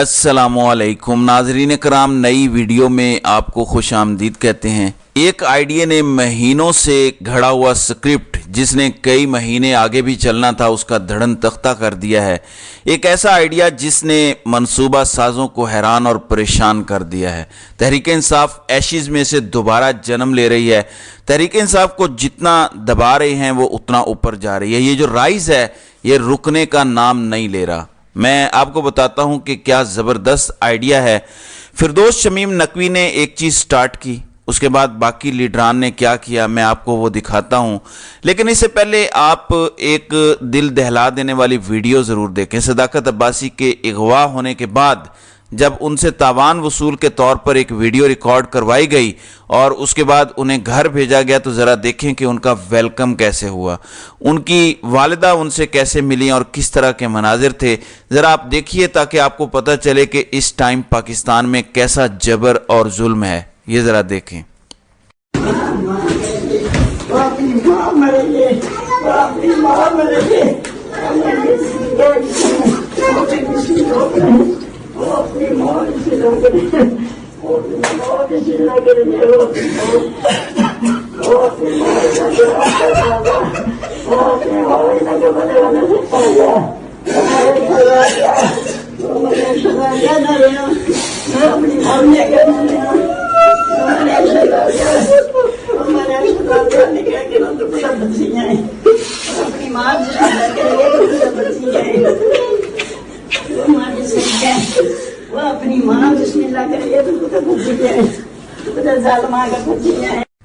अस्सलामुअलैकुम नाजरीन कराम, नई वीडियो में आपको खुश आमदीद कहते हैं। एक आइडिया ने महीनों से घड़ा हुआ स्क्रिप्ट जिसने कई महीने आगे भी चलना था उसका धड़न तख्ता कर दिया है। एक ऐसा आइडिया जिसने मंसूबा साजों को हैरान और परेशान कर दिया है। तहरीक इंसाफ एशिज में से दोबारा जन्म ले रही है। तहरीक इंसाफ को जितना दबा रहे हैं वो उतना ऊपर जा रही है। ये जो राइज है ये रुकने का नाम नहीं ले रहा। मैं आपको बताता हूं कि क्या ज़बरदस्त आइडिया है। फिरदौस शमीम नकवी ने एक चीज़ स्टार्ट की, उसके बाद बाकी लीडरान ने क्या किया मैं आपको वो दिखाता हूं। लेकिन इससे पहले आप एक दिल दहला देने वाली वीडियो ज़रूर देखें। सदाकत अब्बासी के अगवा होने के बाद जब उनसे तावान वसूल के तौर पर एक वीडियो रिकॉर्ड करवाई गई और उसके बाद उन्हें घर भेजा गया, तो ज़रा देखें कि उनका वेलकम कैसे हुआ, उनकी वालिदा उनसे कैसे मिली और किस तरह के मनाजिर थे। ज़रा आप देखिए ताकि आपको पता चले कि इस टाइम पाकिस्तान में कैसा जबर और जुल्म है। ये ज़रा देखें।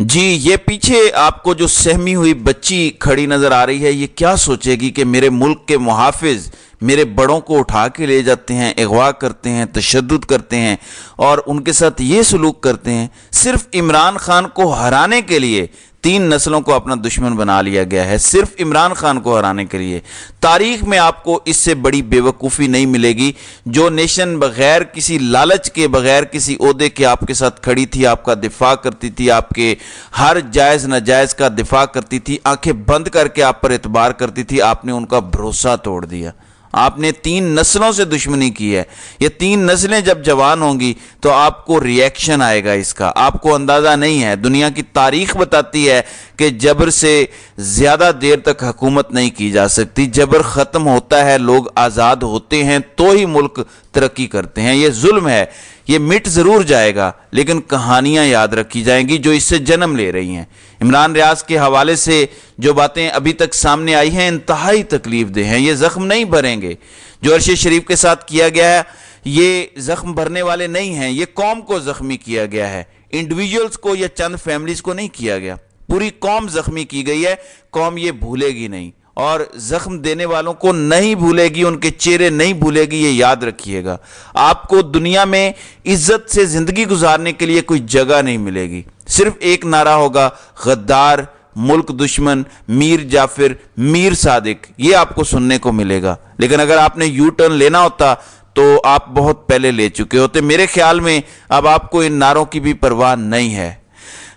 जी, ये पीछे आपको जो सहमी हुई बच्ची खड़ी नजर आ रही है, ये क्या सोचेगी कि मेरे मुल्क के मुहाफिज मेरे बड़ों को उठा के ले जाते हैं, अगवा करते हैं, तशद्दुद करते हैं और उनके साथ ये सलूक करते हैं। सिर्फ इमरान खान को हराने के लिए 3 नस्लों को अपना दुश्मन बना लिया गया है, सिर्फ इमरान खान को हराने के लिए। तारीख में आपको इससे बड़ी बेवकूफ़ी नहीं मिलेगी। जो नेशन बगैर किसी लालच के, बगैर किसी ओहदे के आपके साथ खड़ी थी, आपका दिफा करती थी, आपके हर जायज़ नाजायज़ का दिफा करती थी, आंखें बंद करके आप पर एतबार करती थी, आपने उनका भरोसा तोड़ दिया। आपने 3 नस्लों से दुश्मनी की है। ये 3 नस्लें जब जवान होंगी तो आपको रिएक्शन आएगा इसका, आपको अंदाज़ा नहीं है। दुनिया की तारीख बताती है कि जबर से ज़्यादा देर तक हुकूमत नहीं की जा सकती। जबर ख़त्म होता है, लोग आज़ाद होते हैं तो ही मुल्क तरक्की करते हैं। ये जुल्म है, ये मिट ज़रूर जाएगा लेकिन कहानियाँ याद रखी जाएंगी जो इससे जन्म ले रही हैं। इमरान रियाज के हवाले से जो बातें अभी तक सामने आई हैं इंतहाई तकलीफ दे हैं। ये ज़ख्म नहीं भरेंगे। जो अरशद शरीफ के साथ किया गया है ये ज़ख्म भरने वाले नहीं हैं। ये कौम को ज़ख्मी किया गया है, इंडिविजुअल्स को या चंद फैमिलीज़ को नहीं किया गया। पूरी कौम ज़ख्मी की गई है। कौम ये भूलेगी नहीं और जख्म देने वालों को नहीं भूलेगी, उनके चेहरे नहीं भूलेगी। ये याद रखिएगा। आपको दुनिया में इज्जत से जिंदगी गुजारने के लिए कोई जगह नहीं मिलेगी। सिर्फ एक नारा होगा, गद्दार, मुल्क दुश्मन, मीर जाफिर, मीर सादिक। ये आपको सुनने को मिलेगा। लेकिन अगर आपने यू टर्न लेना होता तो आप बहुत पहले ले चुके होते। मेरे ख्याल में अब आपको इन नारों की भी परवाह नहीं है।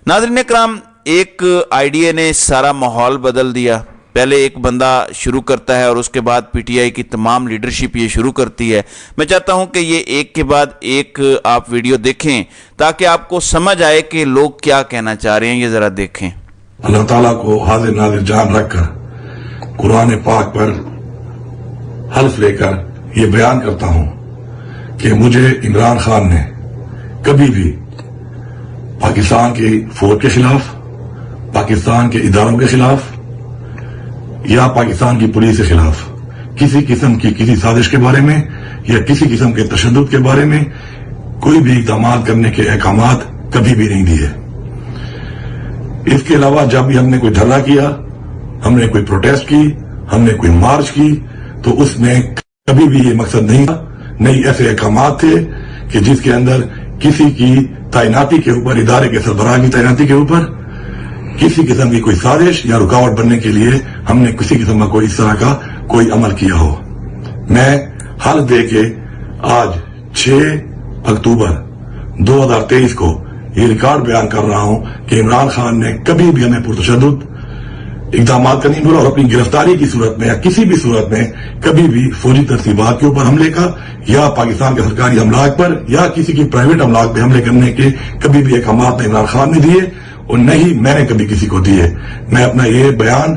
नाज़रीन इकराम, एक आइडिया ने सारा माहौल बदल दिया। पहले एक बंदा शुरू करता है और उसके बाद पीटीआई की तमाम लीडरशिप ये शुरू करती है। मैं चाहता हूं कि ये एक के बाद एक आप वीडियो देखें ताकि आपको समझ आए कि लोग क्या कहना चाह रहे हैं। ये जरा देखें। अल्लाह ताला को हाजिर नाजिर जान रखकर कुरान पाक पर हल्फ लेकर ये बयान करता हूं कि मुझे इमरान खान ने कभी भी पाकिस्तान की फौज के खिलाफ, पाकिस्तान के इदारों के खिलाफ या पाकिस्तान की पुलिस के खिलाफ किसी किस्म की किसी साजिश के बारे में या किसी किस्म के तशद्दुद के बारे में कोई भी इक़दाम करने के अहकामात कभी भी नहीं दिए। इसके अलावा जब भी हमने कोई धरना किया, हमने कोई प्रोटेस्ट की, हमने कोई मार्च की, तो उसमें कभी भी ये मकसद नहीं था, नहीं ऐसे अहकामात थे कि जिसके अंदर किसी की तैनाती के ऊपर, इदारे के सरबराह की तैनाती के ऊपर किसी किस्म की कोई साजिश या रुकावट बनने के लिए हमने किसी किस्म का कोई इस तरह का कोई अमल किया हो। मैं हाल दे के आज 6 अक्टूबर 2023 को ये रिकॉर्ड बयान कर रहा हूं कि इमरान खान ने कभी भी हमें पुरतशद्दुद इकदाम का नहीं बोला और अपनी गिरफ्तारी की सूरत में या किसी भी सूरत में कभी भी फौजी तरतीबात के ऊपर हमले का या पाकिस्तान के सरकारी अमलाक पर या किसी की प्राइवेट अमलाक पे हमले करने के कभी भी अहकामात ने इमरान खान ने दिए और न ही मैंने कभी किसी को दिए। मैं अपना ये बयान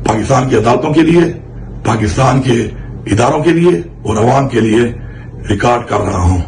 पाकिस्तान की अदालतों के लिए, पाकिस्तान के इदारों के लिए और अवाम के लिए रिकॉर्ड कर रहा हूं।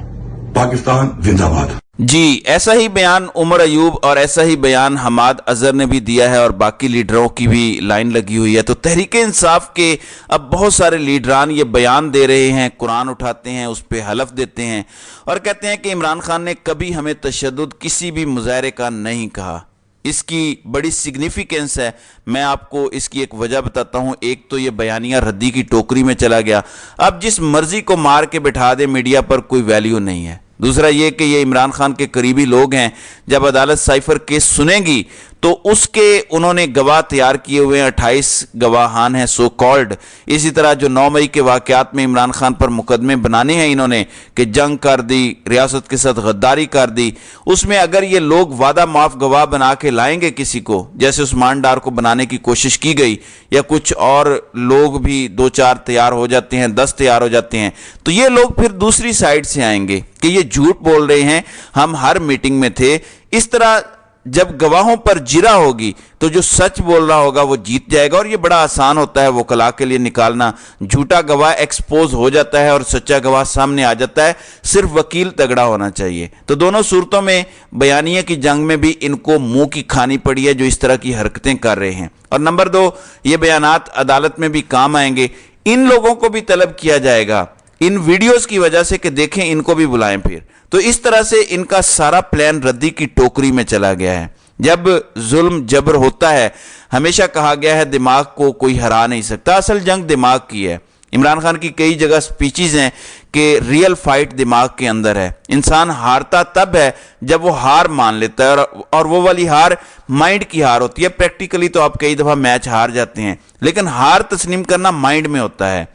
पाकिस्तान जिंदाबाद। जी, ऐसा ही बयान उमर अयूब और ऐसा ही बयान हमाद अजहर ने भी दिया है और बाकी लीडरों की भी लाइन लगी हुई है। तो तहरीक इंसाफ के अब बहुत सारे लीडरान ये बयान दे रहे हैं, कुरान उठाते हैं, उस पर हलफ देते हैं और कहते हैं कि इमरान खान ने कभी हमें तशद्दुद किसी भी मुजाहरे का नहीं कहा। इसकी बड़ी सिग्निफिकेंस है। मैं आपको इसकी एक वजह बताता हूं। एक तो ये बयानिया रद्दी की टोकरी में चला गया, अब जिस मर्जी को मार के बैठा दे मीडिया पर कोई वैल्यू नहीं है। दूसरा ये कि ये इमरान खान के करीबी लोग हैं, जब अदालत साइफर केस सुनेगी तो उसके उन्होंने गवाह तैयार किए हुए हैं, 28 गवाहान हैं सो कॉल्ड। इसी तरह जो 9 मई के वाकयात में इमरान खान पर मुकदमे बनाने हैं इन्होंने कि जंग कर दी, रियासत के साथ गद्दारी कर दी, उसमें अगर ये लोग वादा माफ गवाह बना के लाएंगे किसी को, जैसे उस्मान डार को बनाने की कोशिश की गई या कुछ और लोग भी 2-4 तैयार हो जाते हैं, 10 तैयार हो जाते हैं, तो ये लोग फिर दूसरी साइड से आएंगे कि ये झूठ बोल रहे हैं, हम हर मीटिंग में थे। इस तरह जब गवाहों पर जिरा होगी तो जो सच बोल रहा होगा वो जीत जाएगा और ये बड़ा आसान होता है वकला के लिए निकालना। झूठा गवाह एक्सपोज हो जाता है और सच्चा गवाह सामने आ जाता है, सिर्फ वकील तगड़ा होना चाहिए। तो दोनों सूरतों में बयानिया की जंग में भी इनको मुंह की खानी पड़ी है जो इस तरह की हरकतें कर रहे हैं। और नंबर 2, ये बयानात अदालत में भी काम आएंगे। इन लोगों को भी तलब किया जाएगा इन वीडियोस की वजह से कि देखें, इनको भी बुलाएं फिर। तो इस तरह से इनका सारा प्लान रद्दी की टोकरी में चला गया है। जब जुल्म जबर होता है, हमेशा कहा गया है दिमाग को कोई हरा नहीं सकता, असल जंग दिमाग की है। इमरान खान की कई जगह स्पीचेस हैं कि रियल फाइट दिमाग के अंदर है। इंसान हारता तब है जब वो हार मान लेता है और वो वाली हार माइंड की हार होती है। प्रैक्टिकली तो आप कई दफा मैच हार जाते हैं, लेकिन हार तस्लीम करना माइंड में होता है।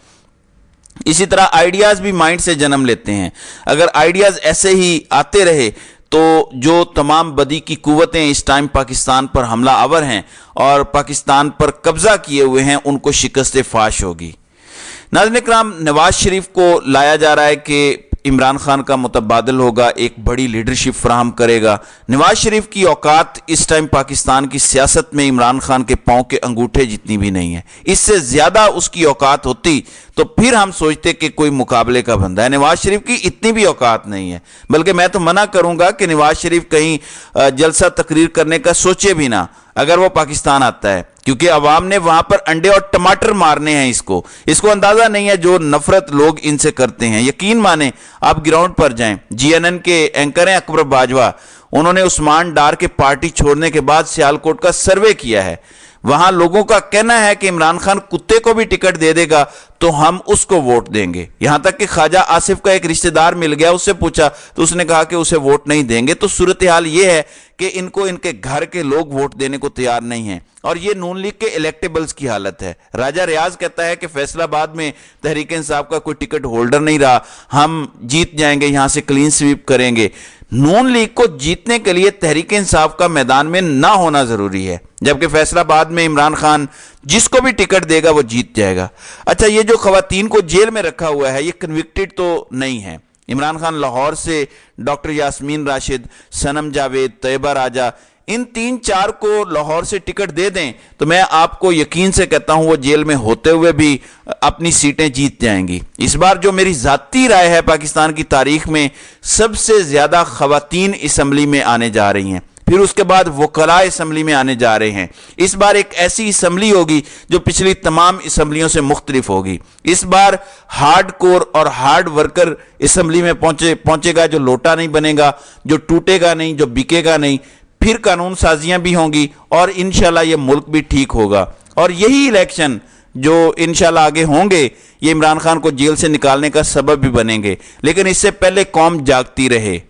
इसी तरह आइडियाज भी माइंड से जन्म लेते हैं। अगर आइडियाज ऐसे ही आते रहे तो जो तमाम बदी की कुव्वतें इस टाइम पाकिस्तान पर हमला आवर हैं और पाकिस्तान पर कब्जा किए हुए हैं, उनको शिकस्त फाश होगी। नाज़रीन इकराम, नवाज शरीफ को लाया जा रहा है कि इमरान खान का मुतबादल होगा, एक बड़ी लीडरशिप फराहम करेगा। नवाज शरीफ की औकात इस टाइम पाकिस्तान की सियासत में इमरान खान के पांव के अंगूठे जितनी भी नहीं है। इससे ज्यादा उसकी औकात होती तो फिर हम सोचते कि कोई मुकाबले का बंदा है। नवाज शरीफ की इतनी भी औकात नहीं है, बल्कि मैं तो मना करूंगा कि नवाज शरीफ कहीं जलसा तकरीर करने का सोचे भी ना अगर वो पाकिस्तान आता है, क्योंकि अवाम ने वहां पर अंडे और टमाटर मारने हैं। इसको अंदाजा नहीं है जो नफरत लोग इनसे करते हैं। यकीन माने, आप ग्राउंड पर जाएं, GNN के एंकर हैं अकबर बाजवा, उन्होंने उस्मान डार के पार्टी छोड़ने के बाद सियालकोट का सर्वे किया है। वहां लोगों का कहना है कि इमरान खान कुत्ते को भी टिकट दे देगा तो हम उसको वोट देंगे। यहां तक कि ख्वाजा आसिफ का एक रिश्तेदार मिल गया, उससे पूछा तो उसने कहा कि उसे वोट नहीं देंगे। तो सूरत हाल यह है कि इनको इनके घर के लोग वोट देने को तैयार नहीं हैं और ये नून लीग के इलेक्टेबल्स की हालत है। राजा रियाज कहता है कि फैसलाबाद में तहरीक इंसाफ का कोई टिकट होल्डर नहीं रहा, हम जीत जाएंगे, यहां से क्लीन स्वीप करेंगे। नून लीग को जीतने के लिए तहरीक इंसाफ का मैदान में ना होना जरूरी है, जबकि फैसलाबाद में इमरान खान जिसको भी टिकट देगा वो जीत जाएगा। अच्छा, ये जो खवातीन को जेल में रखा हुआ है ये कन्विक्टेड तो नहीं है। इमरान खान लाहौर से डॉक्टर यास्मीन राशिद, सनम जावेद, तैयबा राजा, इन 3-4 को लाहौर से टिकट दे दें तो मैं आपको यकीन से कहता हूं वो जेल में होते हुए भी अपनी सीटें जीत जाएंगी। इस बार जो मेरी जाती राय है, पाकिस्तान की तारीख में सबसे ज्यादा खवातीन असम्बली में आने जा रही हैं, फिर उसके बाद वकला असम्बली में आने जा रहे हैं। इस बार एक ऐसी असम्बली होगी जो पिछली तमाम असम्बलियों से मुख्तलिफ होगी। इस बार हार्ड कोर और हार्ड वर्कर असम्बली में पहुंचेगा, जो लोटा नहीं बनेगा, जो टूटेगा नहीं, जो बिकेगा नहीं। फिर कानून साजियां भी होंगी और इंशाल्लाह ये मुल्क भी ठीक होगा। और यही इलेक्शन जो इंशाल्लाह आगे होंगे ये इमरान खान को जेल से निकालने का सबब भी बनेंगे, लेकिन इससे पहले कौम जागती रहे।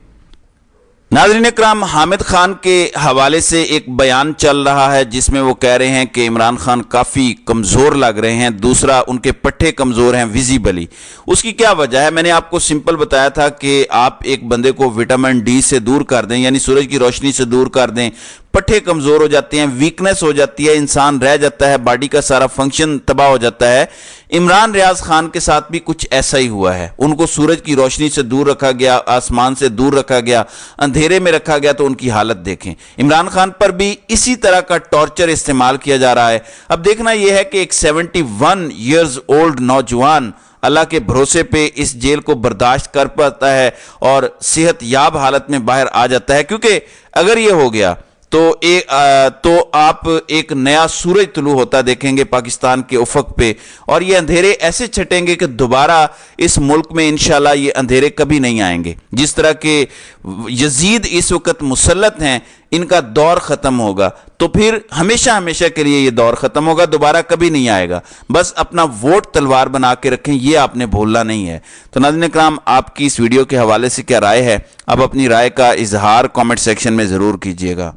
नाज़रीन इकराम, हामिद खान के हवाले से एक बयान चल रहा है जिसमें वो कह रहे हैं कि इमरान खान काफ़ी कमज़ोर लग रहे हैं। दूसरा, उनके पट्टे कमज़ोर हैं विजिबली। उसकी क्या वजह है? मैंने आपको सिंपल बताया था कि आप एक बंदे को विटामिन डी से दूर कर दें, यानी सूरज की रोशनी से दूर कर दें, पट्टे कमज़ोर हो जाते हैं, वीकनेस हो जाती है, इंसान रह जाता है, बॉडी का सारा फंक्शन तबाह हो जाता है। इमरान रियाज खान के साथ भी कुछ ऐसा ही हुआ है। उनको सूरज की रोशनी से दूर रखा गया, आसमान से दूर रखा गया, अंधेरे में रखा गया, तो उनकी हालत देखें। इमरान खान पर भी इसी तरह का टॉर्चर इस्तेमाल किया जा रहा है। अब देखना यह है कि एक 71 ईयर्स ओल्ड नौजवान अल्लाह के भरोसे पे इस जेल को बर्दाश्त कर पाता है और सेहत याब हालत में बाहर आ जाता है, क्योंकि अगर ये हो गया तो आप एक नया सूरज तुलू होता देखेंगे पाकिस्तान के उफक पे, और ये अंधेरे ऐसे छटेंगे कि दोबारा इस मुल्क में इंशाल्लाह ये अंधेरे कभी नहीं आएंगे। जिस तरह के यजीद इस वक्त मुसल्लत हैं, इनका दौर ख़त्म होगा तो फिर हमेशा हमेशा के लिए ये दौर ख़त्म होगा, दोबारा कभी नहीं आएगा। बस अपना वोट तलवार बना के रखें, ये आपने भूलना नहीं है। तो नाज़रीन इकराम, आपकी इस वीडियो के हवाले से क्या राय है? आप अपनी राय का इजहार कमेंट सेक्शन में ज़रूर कीजिएगा।